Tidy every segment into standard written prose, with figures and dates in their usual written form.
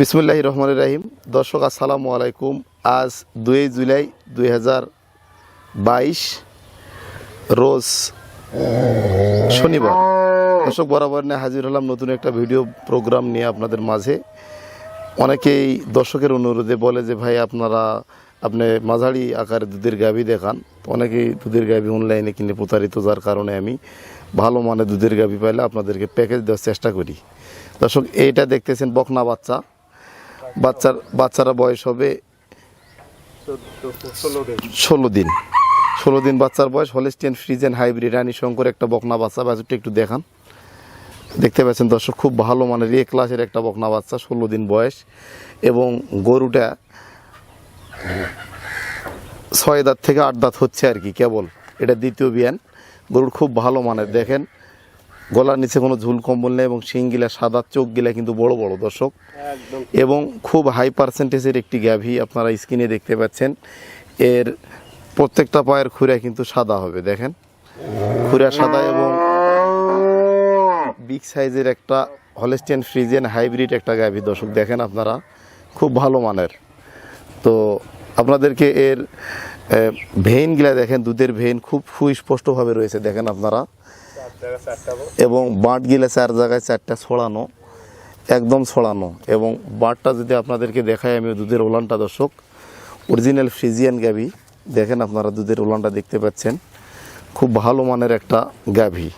বিসমিল্লাহির রহমানির রহিম। দর্শক আসসালামু আলাইকুম। আজ 2 জুলাই 2022 রোজ শনিবার। দর্শক বরাবর নিয়ে হাজির হলাম নতুন একটা ভিডিও প্রোগ্রাম নিয়ে আপনাদের মাঝে। অনেকেই দর্শকের অনুরোধে বলে যে ভাই আপনি মাঝারি আকারে দুধের গাভী দেখান। অনেকেই দুধের গাভী অনলাইনে কিনে প্রতারিত, যার কারণে আমি ভালো মানের দুধের গাভী পাইলে আপনাদেরকে প্যাকেজ দেওয়ার চেষ্টা করি। দর্শক এইটা দেখতেছেন বকনা বাচ্চারা বয়স হবে 16 দিন বাচ্চার বয়স। হলিস্টিয়ান ফ্রিজিয়ান হাইব্রিড রানী শঙ্কর একটা বকনা বাচ্চা। বাছুরটা একটু দেখান। দেখতে পাচ্ছেন দর্শক, খুব ভালো মানের এ ক্লাসের একটা বকনা বাচ্চা, 16 দিন বয়স। এবং গরুটা 6 দাঁত থেকে 8 দাঁত হচ্ছে আর কি, কেবল এটা দ্বিতীয় বিয়ান। গরুর খুব ভালো মানের, দেখেন গলার নিচে কোনো ঝুল কম্বল নেই এবং শিংগিলা সাদা, চোখগিলা কিন্তু বড় বড় দর্শক, এবং খুব হাই পার্সেন্টেজের একটি গাভী। আপনারা স্ক্রিনে দেখতে পাচ্ছেন এর প্রত্যেকটা পায়ের খুঁড়া কিন্তু সাদা হবে, দেখেন খুঁড়া সাদা এবং বিগ সাইজের একটা হলিস্টিয়ান ফ্রিজিয়ান হাইব্রিড একটা গাভী। দর্শক দেখেন আপনারা, খুব ভালো মানের। তো আপনাদেরকে এর ভেইনগুলা দেখেন, দুধের ভেইন খুব সুস্পষ্টভাবে রয়েছে, দেখেন আপনারা। এবং বাঁটগুলা 4 জায়গায় 4টা ছড়ানো, একদম ছড়ানো। এবং বাঁটটা যদি আপনাদেরকে দেখাই আমি, দুধের ওলানটা দর্শক অরিজিনাল ফ্রিজিয়ান গাভী, দেখেন আপনারা দুধের ওলানটা দেখতে পাচ্ছেন। খুব ভালো মানের একটা গাভী।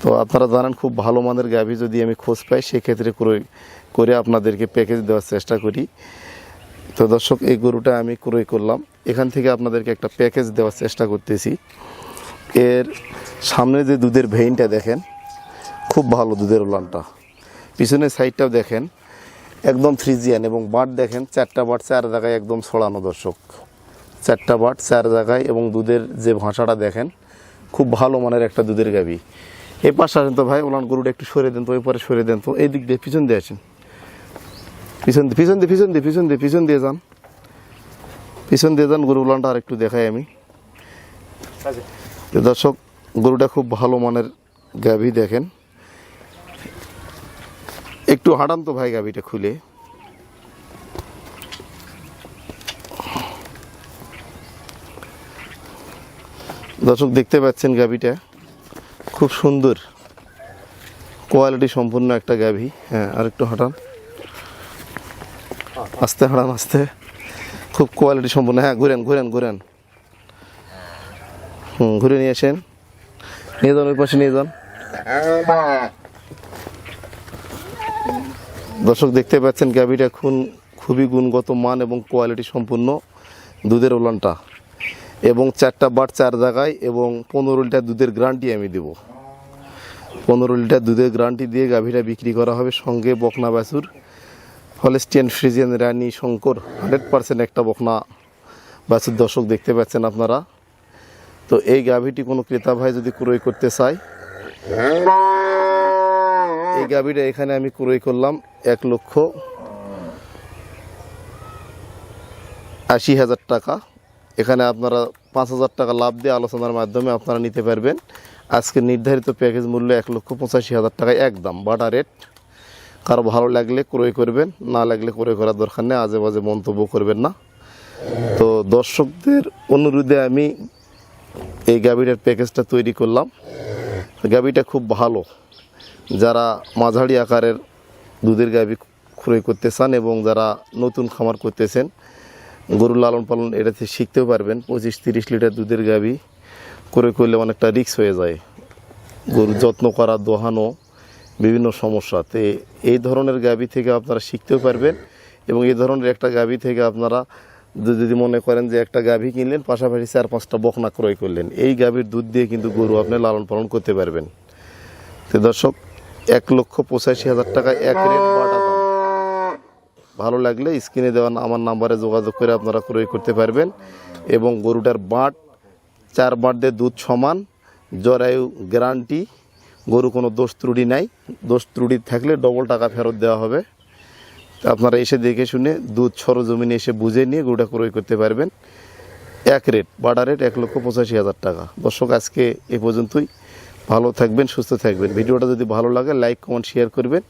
তো আপনারা জানেন খুব ভালো মানের গাভী যদি আমি খোঁজ পাই সেক্ষেত্রে ক্রয় করে আপনাদেরকে প্যাকেজ দেওয়ার চেষ্টা করি। তো দর্শক এই গরুটা আমি ক্রয় করলাম, এখান থেকে আপনাদেরকে একটা প্যাকেজ দেওয়ার চেষ্টা করতেছি। এর সামনে যে দুধের ভেইনটা দেখেন, খুব ভালো দুধের ওলানটা। পিছনের সাইডটাও দেখেন একদম ফ্রিজিয়ান। এবং বাট দেখেন 4টা বাট 4 জায়গায় একদম ছড়ানো দর্শক, 4টা বাট 4 জায়গায়। এবং দুধের যে ভাষাটা দেখেন, খুব ভালো মানের একটা দুধের গাভী। এই পাশে আসেন তো ভাই, ওলান গরুটা একটু সরে দেন তো, ওই পরে সরে দেন তো, এই দিক দিয়ে পিছন দিয়ে আসেন, পিছন দিয়ে যান, পিছন দিয়ে যান। গরু ওলানটা আর একটু দেখাই আমি। দর্শক গরুটা খুব ভালো মানের গাভী, দেখেন একটু হাঁটান তো ভাই গাভীটা খুলে। দর্শক দেখতে পাচ্ছেন গাভীটা খুব সুন্দর কোয়ালিটি সম্পূর্ণ একটা গাভী। হ্যাঁ, আর একটু হাঁটান, আস্তে হাঁটান, আস্তে। খুব কোয়ালিটি সম্পূর্ণ। হ্যাঁ, ঘুরেন ঘুরে নিয়ে আসেন, নিয়ে যান, ওই পাশে নিয়ে যান। দর্শক দেখতে পাচ্ছেন গাভীটা খুবই গুণগত মান এবং কোয়ালিটি সম্পূর্ণ দুধের ওলানটা। এবং 4টা বাট 4 জায়গায় এবং 15 লিটার দুধের গ্যারান্টি আমি দেব। 15 লিটার দুধের গ্যারান্টি দিয়ে গাভীটা বিক্রি করা হবে। সঙ্গে বকনা বাছুর হলিস্টিয়ান ফ্রিজিয়ান রানী শঙ্কর 100% একটা বকনা বাছুর। দর্শক দেখতে পাচ্ছেন আপনারা। তো এই গাভীটি কোনো ক্রেতা ভাই যদি ক্রয় করতে চায়, এই গাভীটা এখানে আমি ক্রয় করলাম 1,80,000 টাকা। এখানে আপনারা 5,000 টাকা লাভ দিয়ে আলোচনার মাধ্যমে আপনারা নিতে পারবেন। আজকে নির্ধারিত প্যাকেজ মূল্য 1,85,000 টাকায় একদম বাটা রেট। কারো ভালো লাগলে ক্রয় করবেন, না লাগলে ক্রয় করার দরকার নেই, আজে বাজে মন্তব্য করবেন না। তো দর্শকদের অনুরোধে আমি এই গাভীটার প্যাকেজটা তৈরি করলাম। গাভীটা খুব ভালো, যারা মাঝারি আকারের দুধের গাভী ক্রয় করতে চান এবং যারা নতুন খামার করতেছেন, গরু লালন পালন এটাতে শিখতেও পারবেন। 25-30 লিটার দুধের গাভী ক্রয় করলে অনেকটা রিস্ক হয়ে যায়, গরু যত্ন করা, দোহানো, বিভিন্ন সমস্যা। তো এই ধরনের গাভী থেকে আপনারা শিখতেও পারবেন। এবং এই ধরনের একটা গাভী থেকে আপনারা যদি মনে করেন যে একটা গাভী কিনলেন, পাশাপাশি 4-5টা বকনা ক্রয় করলেন, এই গাভীর দুধ দিয়ে কিন্তু গরু আপনি লালন পালন করতে পারবেন। তো দর্শক 1,85,000 টাকায় এক রেট বাটা দাম। ভালো লাগলে স্ক্রিনে দেওয়া আমার নাম্বারে যোগাযোগ করে আপনারা ক্রয় করতে পারবেন। এবং গরুটার বাট 4 বাট দিয়ে দুধ সমান, জরায়ু গ্যারান্টি, গরু কোনো দোষ ত্রুটি নাই। দোষ ত্রুটি থাকলে ডবল টাকা ফেরত দেওয়া হবে। আপনারা এসে দেখে শুনে দুধ সরজমিনে এসে বুঝে নিয়ে গরুটা ক্রয় করতে পারবেন। এক রেট বাটা রেট 1,85,000 টাকা। দর্শক আজকে এ পর্যন্তই। ভালো থাকবেন, সুস্থ থাকবেন। ভিডিওটা যদি ভালো লাগে লাইক কমেন্ট শেয়ার করবেন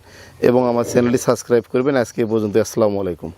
এবং আমার চ্যানেলটি সাবস্ক্রাইব করবেন। আজকে এই পর্যন্ত, আসসালামু আলাইকুম।